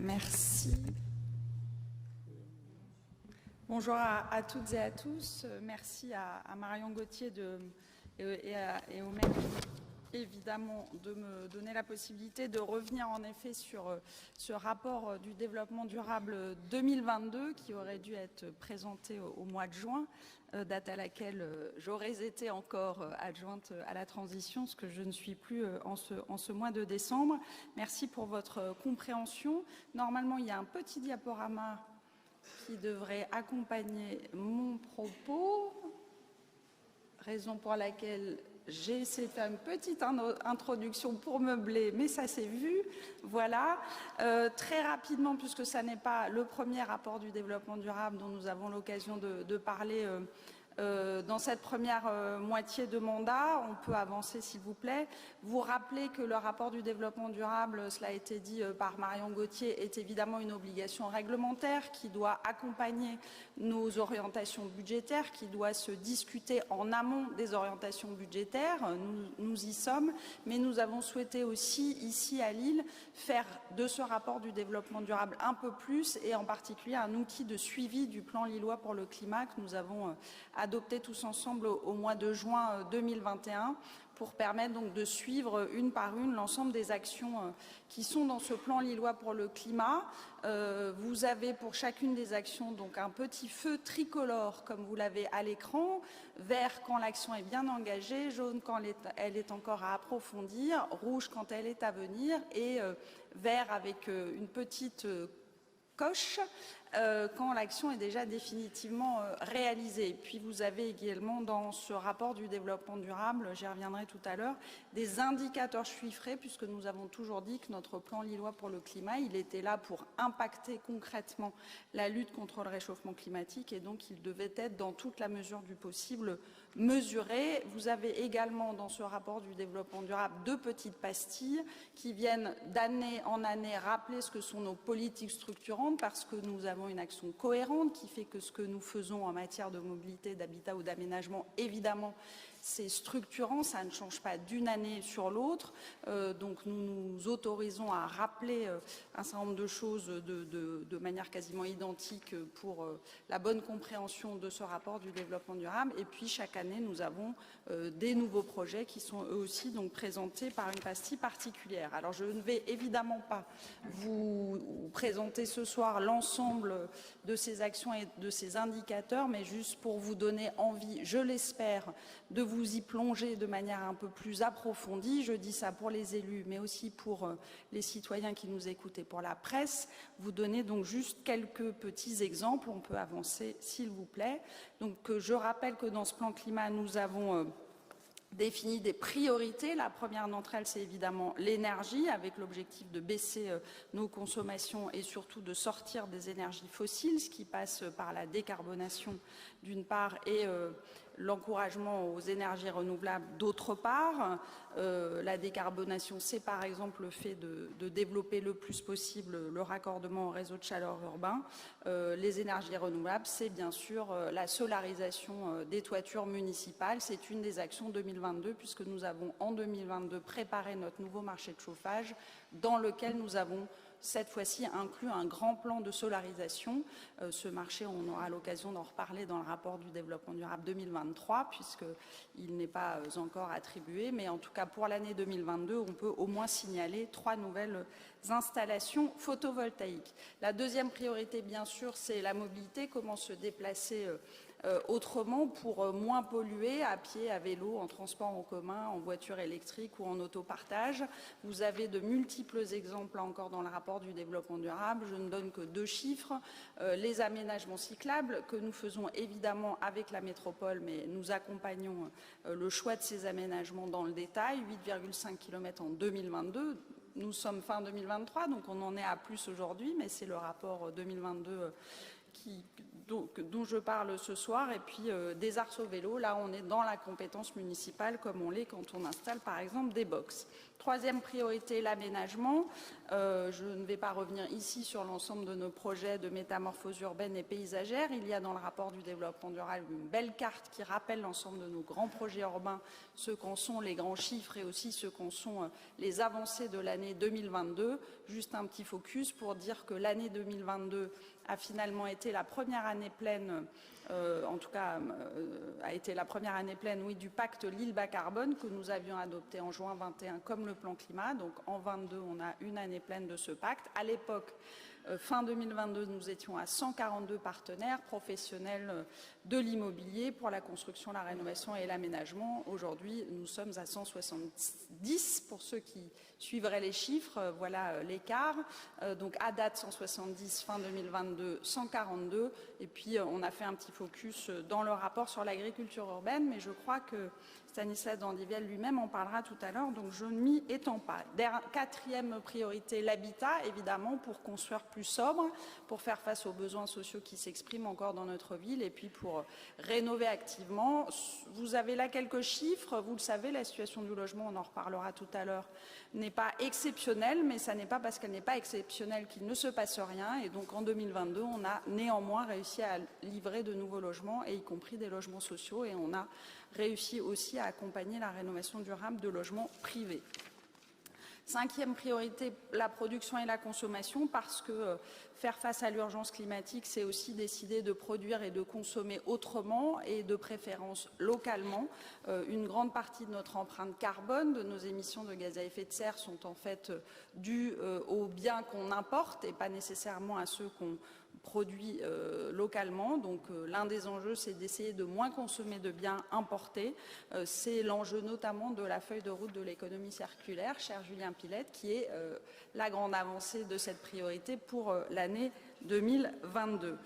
Merci. Bonjour à toutes et à tous. Merci à Marion Gauthier et au maire, évidemment, de me donner la possibilité de revenir en effet sur ce rapport du développement durable 2022 qui aurait dû être présenté au mois de juin, date à laquelle j'aurais été encore adjointe à la transition, ce que je ne suis plus en ce mois de décembre. Merci pour votre compréhension. Normalement, il y a un petit diaporama qui devrait accompagner mon propos, raison pour laquelle j'ai essayé de faire une petite introduction pour meubler, mais ça s'est vu. Voilà. Très rapidement, puisque ça n'est pas le premier rapport du développement durable dont nous avons l'occasion de parler dans cette première moitié de mandat, on peut avancer s'il vous plaît. Vous rappelez que le rapport du développement durable, cela a été dit par Marion Gauthier, est évidemment une obligation réglementaire qui doit accompagner nos orientations budgétaires, qui doit se discuter en amont des orientations budgétaires. Nous y sommes, mais nous avons souhaité aussi, ici à Lille, faire de ce rapport du développement durable un peu plus, et en particulier un outil de suivi du plan lillois pour le climat que nous avons adopté tous ensemble au mois de juin 2021 pour permettre donc de suivre une par une l'ensemble des actions qui sont dans ce plan lillois pour le climat. Vous avez pour chacune des actions donc un petit feu tricolore comme vous l'avez à l'écran, vert quand l'action est bien engagée, jaune quand elle est encore à approfondir, rouge quand elle est à venir et vert avec une petite coche quand l'action est déjà définitivement réalisée. Et puis vous avez également dans ce rapport du développement durable, j'y reviendrai tout à l'heure, des indicateurs chiffrés, puisque nous avons toujours dit que notre plan lillois pour le climat, il était là pour impacter concrètement la lutte contre le réchauffement climatique et donc il devait être dans toute la mesure du possible mesuré. Vous avez également dans ce rapport du développement durable deux petites pastilles qui viennent d'année en année rappeler ce que sont nos politiques structurantes, parce que nous avons une action cohérente qui fait que ce que nous faisons en matière de mobilité, d'habitat ou d'aménagement, évidemment, c'est structurant, ça ne change pas d'une année sur l'autre. Donc nous nous autorisons à rappeler un certain nombre de choses de manière quasiment identique pour la bonne compréhension de ce rapport du développement durable. Et puis chaque année, nous avons des nouveaux projets qui sont eux aussi donc présentés par une pastille particulière. Alors je ne vais évidemment pas vous présenter ce soir l'ensemble de ces actions et de ces indicateurs, mais juste pour vous donner envie, je l'espère, de vous y plonger de manière un peu plus approfondie. Je dis ça pour les élus, mais aussi pour les citoyens qui nous écoutent et pour la presse. Vous donner donc juste quelques petits exemples. On peut avancer, s'il vous plaît. Donc, je rappelle que dans ce plan climat, nous avons défini des priorités. La première d'entre elles, c'est évidemment l'énergie, avec l'objectif de baisser nos consommations et surtout de sortir des énergies fossiles, ce qui passe par la décarbonation d'une part et l'encouragement aux énergies renouvelables d'autre part. La décarbonation, c'est par exemple le fait de développer le plus possible le raccordement au réseau de chaleur urbain. Les énergies renouvelables, c'est bien sûr la solarisation des toitures municipales. C'est une des actions 2022, puisque nous avons en 2022 préparé notre nouveau marché de chauffage dans lequel nous avons cette fois-ci inclut un grand plan de solarisation. Ce marché, on aura l'occasion d'en reparler dans le rapport du développement durable 2023, puisqu'il n'est pas encore attribué. Mais en tout cas, pour l'année 2022, on peut au moins signaler 3 nouvelles installations photovoltaïques. La deuxième priorité, bien sûr, c'est la mobilité. Comment se déplacer autrement pour moins polluer à pied, à vélo, en transport en commun, en voiture électrique ou en autopartage. Vous avez de multiples exemples là encore dans le rapport du développement durable. Je ne donne que 2 chiffres. Les aménagements cyclables que nous faisons évidemment avec la métropole, mais nous accompagnons le choix de ces aménagements dans le détail. 8,5 km en 2022. Nous sommes fin 2023, donc on en est à plus aujourd'hui, mais c'est le rapport 2022 dont je parle ce soir. Et puis des arceaux vélos, là on est dans la compétence municipale comme on l'est quand on installe par exemple des box. Troisième priorité, l'aménagement. Je ne vais pas revenir ici sur l'ensemble de nos projets de métamorphose urbaine et paysagère. Il y a dans le rapport du développement durable une belle carte qui rappelle l'ensemble de nos grands projets urbains, ce qu'en sont les grands chiffres et aussi ce qu'en sont les avancées de l'année 2022. Juste un petit focus pour dire que l'année 2022 a finalement été la première année pleine, en tout cas a été la première année pleine, oui, du pacte Lille bas carbone que nous avions adopté en juin 21 comme le plan climat. Donc en 22, on a une année pleine de ce pacte. À l'époque, fin 2022, nous étions à 142 partenaires professionnels de l'immobilier pour la construction, la rénovation et l'aménagement. Aujourd'hui, nous sommes à 170 pour ceux qui suivraient les chiffres. Voilà l'écart. Donc à date, 170, fin 2022, 142. Et puis on a fait un petit focus dans le rapport sur l'agriculture urbaine, mais je crois que Stanislas Dandiviel lui-même en parlera tout à l'heure, donc je ne m'y étends pas. Quatrième priorité, l'habitat, évidemment, pour construire plus sobre, pour faire face aux besoins sociaux qui s'expriment encore dans notre ville et puis pour rénover activement. Vous avez là quelques chiffres, vous le savez, la situation du logement, on en reparlera tout à l'heure, n'est pas exceptionnelle, mais ça n'est pas parce qu'elle n'est pas exceptionnelle qu'il ne se passe rien. Et donc en 2022, on a néanmoins réussi à livrer de nouveaux logements, et y compris des logements sociaux, et on a réussi aussi à accompagner la rénovation durable de logements privés. Cinquième priorité, la production et la consommation, parce que faire face à l'urgence climatique, c'est aussi décider de produire et de consommer autrement et de préférence localement. Une grande partie de notre empreinte carbone, de nos émissions de gaz à effet de serre sont en fait dues aux biens qu'on importe et pas nécessairement à ceux qu'on produit localement. Donc l'un des enjeux, c'est d'essayer de moins consommer de biens importés. C'est l'enjeu notamment de la feuille de route de l'économie circulaire, cher Julien Pilette, qui est la grande avancée de cette priorité pour l'année 2022.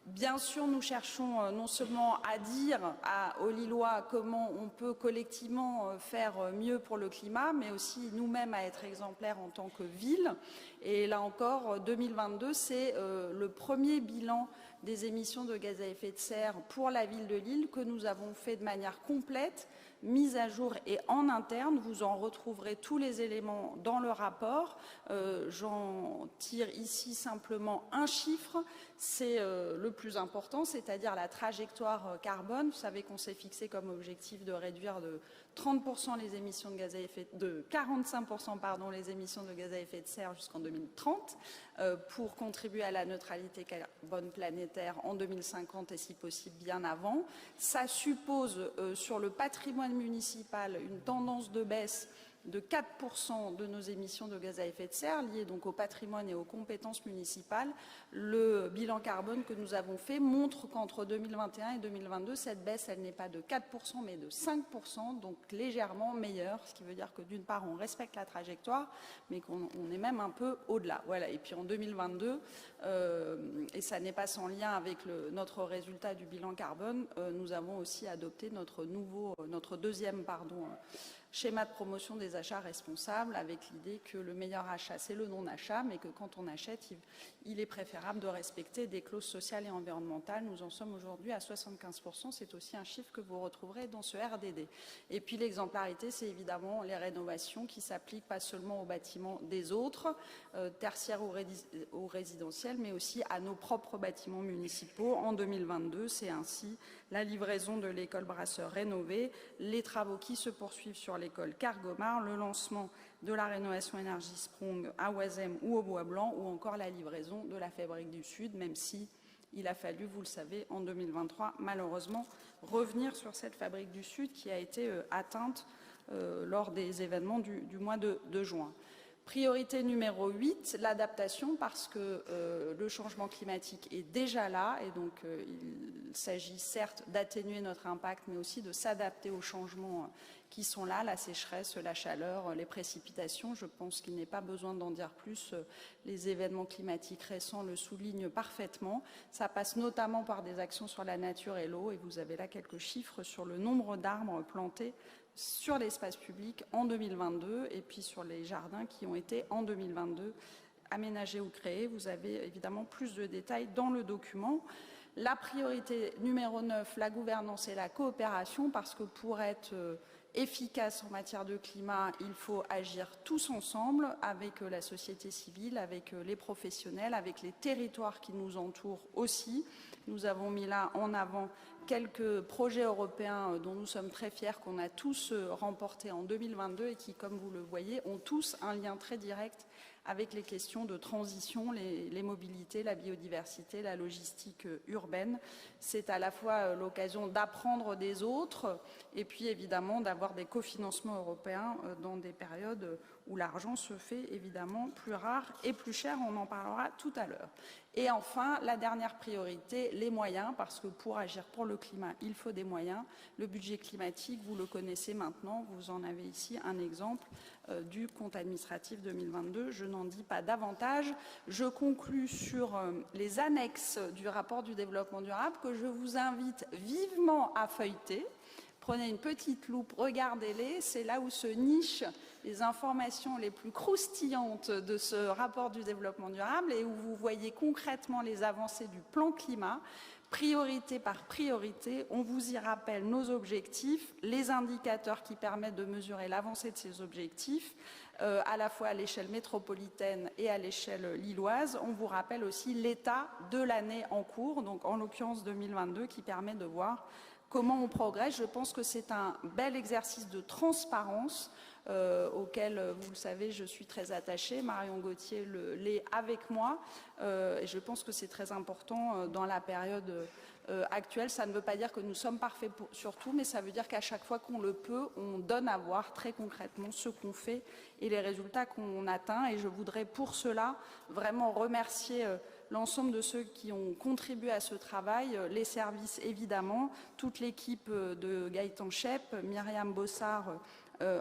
Bien sûr, nous cherchons non seulement à dire aux Lillois comment on peut collectivement faire mieux pour le climat, mais aussi nous-mêmes à être exemplaires en tant que ville. Et là encore, 2022, c'est le premier bilan des émissions de gaz à effet de serre pour la ville de Lille que nous avons fait de manière complète, mise à jour et en interne. Vous en retrouverez tous les éléments dans le rapport. J'en tire ici simplement un chiffre, c'est le plus important, c'est-à-dire la trajectoire carbone. Vous savez qu'on s'est fixé comme objectif de réduire de 30% les émissions de gaz à effet de 45% pardon, les émissions de gaz à effet de serre jusqu'en 2030 pour contribuer à la neutralité carbone planétaire en 2050 et si possible bien avant. Ça suppose sur le patrimoine municipal une tendance de baisse de 4% de nos émissions de gaz à effet de serre, liées donc au patrimoine et aux compétences municipales. Le bilan carbone que nous avons fait montre qu'entre 2021 et 2022, cette baisse, elle n'est pas de 4%, mais de 5%, donc légèrement meilleure, ce qui veut dire que d'une part, on respecte la trajectoire, mais qu'on est même un peu au-delà. Voilà. Et puis en 2022, et ça n'est pas sans lien avec notre résultat du bilan carbone, nous avons aussi adopté notre deuxième schéma de promotion des achats responsables, avec l'idée que le meilleur achat, c'est le non-achat, mais que quand on achète, il est préférable de respecter des clauses sociales et environnementales. Nous en sommes aujourd'hui à 75%. C'est aussi un chiffre que vous retrouverez dans ce RDD. Et puis l'exemplarité, c'est évidemment les rénovations qui s'appliquent pas seulement aux bâtiments des autres, tertiaires ou résidentiels, mais aussi à nos propres bâtiments municipaux. En 2022, c'est ainsi la livraison de l'école Brasseur rénovée, les travaux qui se poursuivent sur l'école Cargomar, le lancement de la rénovation énergie Sprong à Oisem ou au Bois-Blanc, ou encore la livraison de la Fabrique du Sud, même si il a fallu, vous le savez, en 2023, malheureusement, revenir sur cette Fabrique du Sud qui a été atteinte lors des événements du mois de juin. Priorité numéro 8, l'adaptation, parce que le changement climatique est déjà là et donc il s'agit certes d'atténuer notre impact, mais aussi de s'adapter aux changements qui sont là, la sécheresse, la chaleur, les précipitations. Je pense qu'il n'est pas besoin d'en dire plus. Les événements climatiques récents le soulignent parfaitement. Ça passe notamment par des actions sur la nature et l'eau, et vous avez là quelques chiffres sur le nombre d'arbres plantés sur l'espace public en 2022 et puis sur les jardins qui ont été en 2022 aménagés ou créés. Vous avez évidemment plus de détails dans le document. La priorité numéro 9, la gouvernance et la coopération, parce que pour être efficace en matière de climat, il faut agir tous ensemble avec la société civile, avec les professionnels, avec les territoires qui nous entourent aussi. Nous avons mis là en avant quelques projets européens dont nous sommes très fiers, qu'on a tous remportés en 2022 et qui, comme vous le voyez, ont tous un lien très direct avec les questions de transition, les mobilités, la biodiversité, la logistique urbaine. C'est à la fois l'occasion d'apprendre des autres et puis évidemment d'avoir des cofinancements européens dans des périodes où l'argent se fait évidemment plus rare et plus cher. On en parlera tout à l'heure. Et enfin, la dernière priorité, les moyens, parce que pour agir pour le climat, il faut des moyens. Le budget climatique, vous le connaissez maintenant, vous en avez ici un exemple du compte administratif 2022. Je n'en dis pas davantage. Je conclus sur les annexes du rapport du développement durable que je vous invite vivement à feuilleter. Prenez une petite loupe, regardez-les, c'est là où se nichent les informations les plus croustillantes de ce rapport du développement durable et où vous voyez concrètement les avancées du plan climat, priorité par priorité. On vous y rappelle nos objectifs, les indicateurs qui permettent de mesurer l'avancée de ces objectifs, à la fois à l'échelle métropolitaine et à l'échelle lilloise. On vous rappelle aussi l'état de l'année en cours, donc en l'occurrence 2022, qui permet de voir comment on progresse. Je pense que c'est un bel exercice de transparence auquel, vous le savez, je suis très attachée. Marion Gauthier l'est avec moi. Et je pense que c'est très important dans la période actuelle. Ça ne veut pas dire que nous sommes parfaits sur tout, mais ça veut dire qu'à chaque fois qu'on le peut, on donne à voir très concrètement ce qu'on fait et les résultats qu'on atteint. Et je voudrais pour cela vraiment remercier l'ensemble de ceux qui ont contribué à ce travail, les services évidemment, toute l'équipe de Gaëtan Chep, Myriam Bossard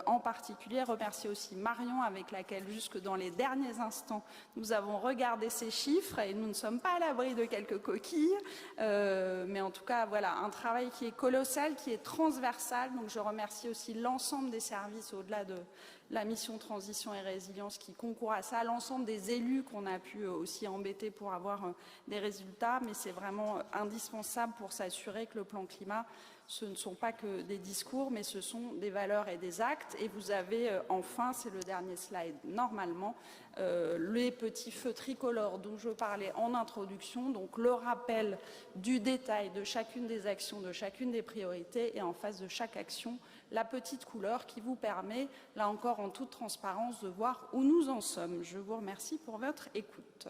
en particulier, remercier aussi Marion avec laquelle jusque dans les derniers instants nous avons regardé ces chiffres et nous ne sommes pas à l'abri de quelques coquilles, mais en tout cas voilà un travail qui est colossal, qui est transversal, donc je remercie aussi l'ensemble des services au-delà de la mission Transition et Résilience qui concourt à ça, l'ensemble des élus qu'on a pu aussi embêter pour avoir des résultats, mais c'est vraiment indispensable pour s'assurer que le plan climat, ce ne sont pas que des discours, mais ce sont des valeurs et des actes. Et vous avez enfin, c'est le dernier slide normalement, les petits feux tricolores dont je parlais en introduction, donc le rappel du détail de chacune des actions, de chacune des priorités, et en face de chaque action, la petite couleur qui vous permet, là encore en toute transparence, de voir où nous en sommes. Je vous remercie pour votre écoute.